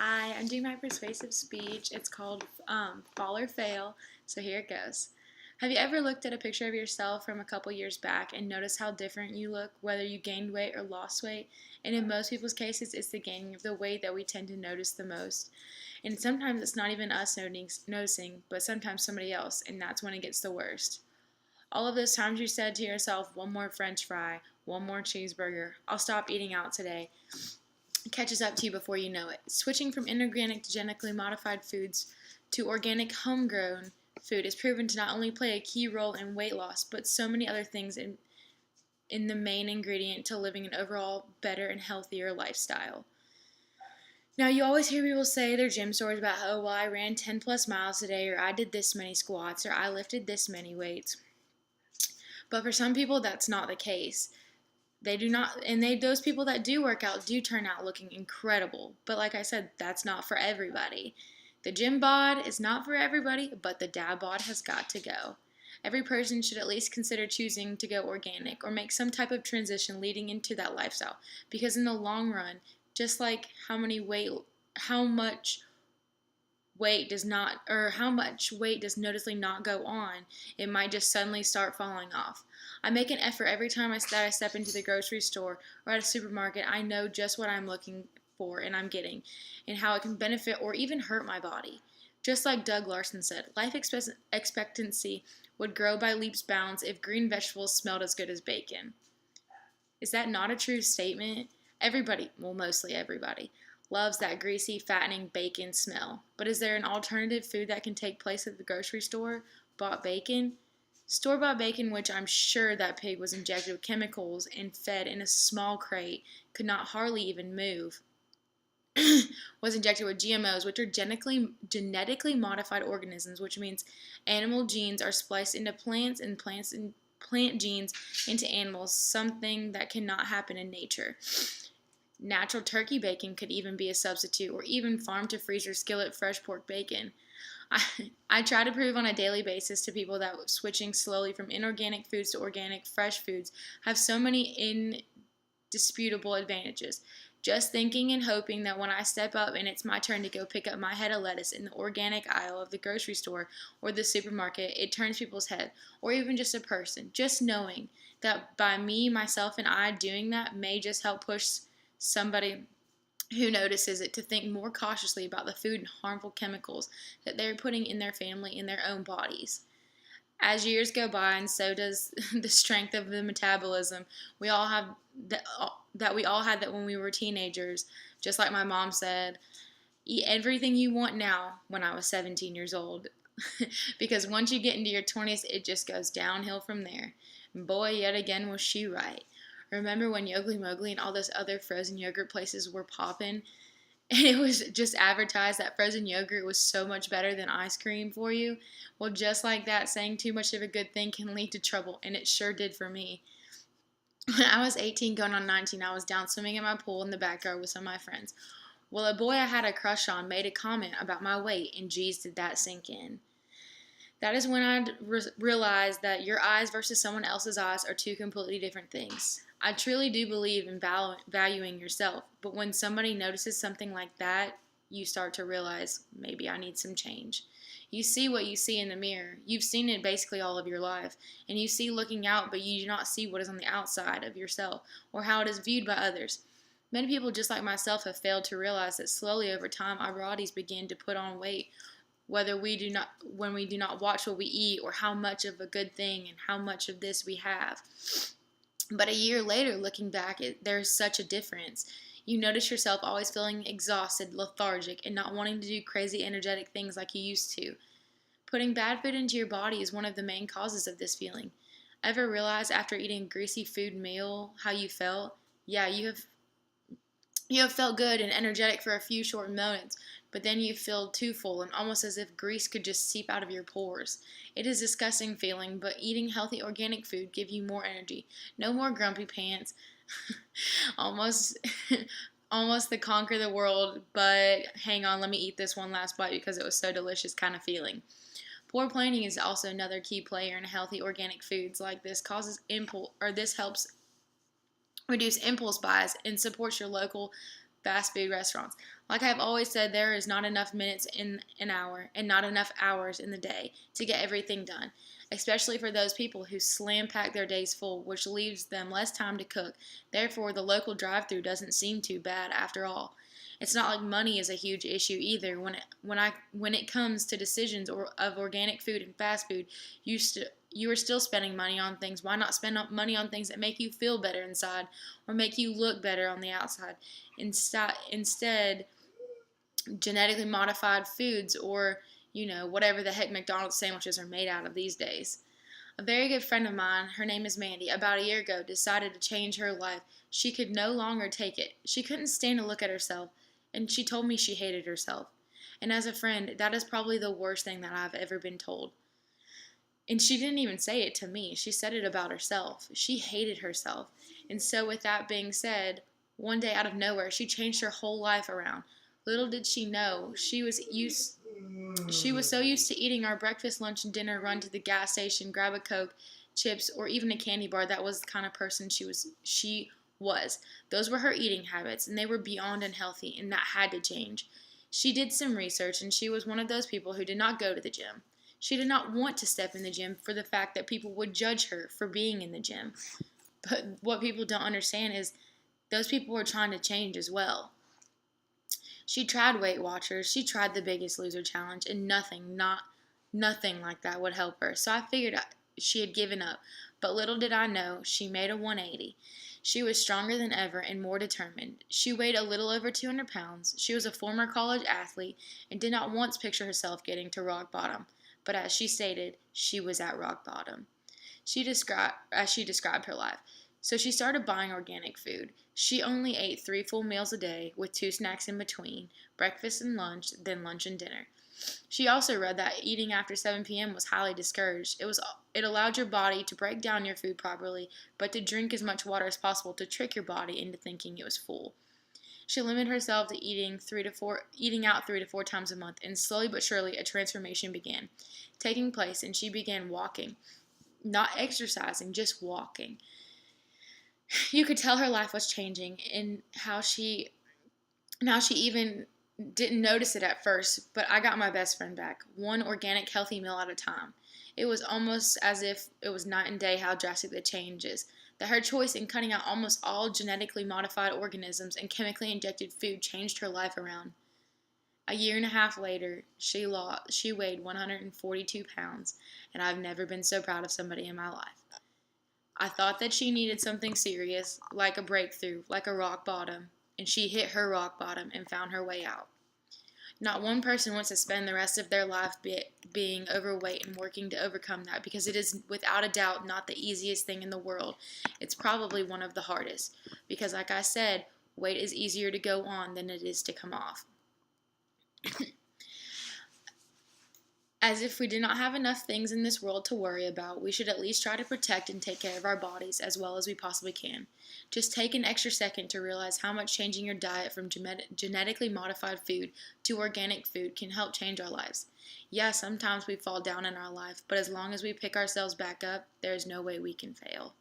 Hi, I'm doing my persuasive speech. It's called Fall or Fail, so here it goes. Have you ever looked at a picture of yourself from a couple years back and noticed how different you look, whether you gained weight or lost weight? And in most people's cases, it's the gaining of the weight that we tend to notice the most. And sometimes it's not even us noticing, but sometimes somebody else, and that's when it gets the worst. All of those times you said to yourself, one more french fry, one more cheeseburger, I'll stop eating out today, catches up to you before you know it. Switching from inorganic to genetically modified foods to organic homegrown food is proven to not only play a key role in weight loss, but so many other things in the main ingredient to living an overall better and healthier lifestyle. Now, you always hear people say their gym stories about, oh, well, I ran 10 plus miles today, or I did this many squats, or I lifted this many weights. But for some people, that's not the case. They do not, and those people that do work out do turn out looking incredible. But like I said, that's not for everybody. The gym bod is not for everybody, but the dad bod has got to go. Every person should at least consider choosing to go organic or make some type of transition leading into that lifestyle. Because in the long run, just like how much weight does not, or how much weight does noticeably not go on, it might just suddenly start falling off. I make an effort every time that I step into the grocery store or at a supermarket. I know just what I'm looking for and I'm getting, and how it can benefit or even hurt my body. Just like Doug Larson said, life expectancy would grow by leaps bounds if green vegetables smelled as good as bacon. Is that not a true statement? Everybody, well, mostly everybody, loves that greasy, fattening bacon smell. But is there an alternative food that can take place at the grocery store? Bought bacon? Store-bought bacon, which I'm sure that pig was injected with chemicals and fed in a small crate, could not hardly even move, was injected with GMOs, which are genetically modified organisms, which means animal genes are spliced into plants and plant genes into animals, something that cannot happen in nature. Natural turkey bacon could even be a substitute, or even farm-to-freezer skillet fresh pork bacon. I try to prove on a daily basis to people that switching slowly from inorganic foods to organic, fresh foods have so many indisputable advantages. Just thinking and hoping that when I step up and it's my turn to go pick up my head of lettuce in the organic aisle of the grocery store or the supermarket, it turns people's head, or even just a person. Just knowing that by me, myself, and I doing that may just help push somebody who notices it to think more cautiously about the food and harmful chemicals that they're putting in their family, in their own bodies. As years go by, and so does the strength of the metabolism we all have that we all had that when we were teenagers. Just like my mom said, eat everything you want now when I was 17 years old. Because once you get into your 20s, it just goes downhill from there. And boy, yet again was she right. Remember when Yogly Mowgli and all those other frozen yogurt places were popping? And it was just advertised that frozen yogurt was so much better than ice cream for you. Well, just like that, saying too much of a good thing can lead to trouble, and it sure did for me. When I was 18 going on 19, I was down swimming in my pool in the backyard with some of my friends. Well, a boy I had a crush on made a comment about my weight, and geez, did that sink in. That is when I realized that your eyes versus someone else's eyes are two completely different things. I truly do believe in valuing yourself, but when somebody notices something like that, you start to realize, maybe I need some change. You see what you see in the mirror. You've seen it basically all of your life, and you see looking out, but you do not see what is on the outside of yourself or how it is viewed by others. Many people, just like myself, have failed to realize that slowly over time our bodies begin to put on weight, when we do not watch what we eat or how much of a good thing and how much of this we have. But a year later, looking back, there's such a difference. You notice yourself always feeling exhausted, lethargic, and not wanting to do crazy energetic things like you used to. Putting bad food into your body is one of the main causes of this feeling. Ever realize after eating a greasy food meal how you felt? Yeah, you have felt good and energetic for a few short moments, but then you feel too full and almost as if grease could just seep out of your pores. It is a disgusting feeling, but eating healthy organic food gives you more energy. No more grumpy pants. almost almost the conquer the world, but hang on, let me eat this one last bite because it was so delicious kind of feeling. Poor planning is also another key player in healthy organic foods. Like this helps reduce impulse buys and supports your local fast food restaurants. Like I've always said, there is not enough minutes in an hour and not enough hours in the day to get everything done, especially for those people who slam pack their days full, which leaves them less time to cook. Therefore, the local drive-through doesn't seem too bad after all. It's not like money is a huge issue either. When it comes to decisions of organic food and fast food, you are still spending money on things. Why not spend money on things that make you feel better inside or make you look better on the outside? Instead, genetically modified foods or whatever the heck McDonald's sandwiches are made out of these days. A very good friend of mine, her name is Mandy, about a year ago decided to change her life. She could no longer take it. She couldn't stand to look at herself, and she told me she hated herself. And as a friend, that is probably the worst thing that I've ever been told. And she didn't even say it to me. She said it about herself. She hated herself. And so with that being said, one day out of nowhere, she changed her whole life around. Little did she know, she was so used to eating our breakfast, lunch, and dinner run to the gas station, grab a Coke, chips, or even a candy bar. That was the kind of person she was. Those were her eating habits, and they were beyond unhealthy, and that had to change. She did some research, and she was one of those people who did not go to the gym. She did not want to step in the gym for the fact that people would judge her for being in the gym. But what people don't understand is those people were trying to change as well. She tried Weight Watchers, she tried the Biggest Loser challenge, and nothing like that would help her. So I figured she had given up. But little did I know, she made a 180. She was stronger than ever and more determined. She weighed a little over 200 pounds. She was a former college athlete and did not once picture herself getting to rock bottom. But as she stated, she was at rock bottom. As she described her life. So she started buying organic food. She only ate 3 full meals a day with 2 snacks in between, breakfast and lunch, then lunch and dinner. She also read that eating after 7 p.m. was highly discouraged. It allowed your body to break down your food properly, but to drink as much water as possible to trick your body into thinking it was full. She limited herself to eating out 3 to 4 times a month, and slowly but surely a transformation began taking place, and she began walking. Not exercising, just walking. You could tell her life was changing and how she even didn't notice it at first, but I got my best friend back, one organic healthy meal at a time. It was almost as if it was night and day how drastic the change is. That her choice in cutting out almost all genetically modified organisms and chemically injected food changed her life around. A year and a half later, she weighed 142 pounds, and I've never been so proud of somebody in my life. I thought that she needed something serious, like a breakthrough, like a rock bottom, and she hit her rock bottom and found her way out. Not one person wants to spend the rest of their life being overweight and working to overcome that, because it is without a doubt not the easiest thing in the world. It's probably one of the hardest, because like I said, weight is easier to go on than it is to come off. As if we did not have enough things in this world to worry about, we should at least try to protect and take care of our bodies as well as we possibly can. Just take an extra second to realize how much changing your diet from genetically modified food to organic food can help change our lives. Yeah, sometimes we fall down in our life, but as long as we pick ourselves back up, there is no way we can fail.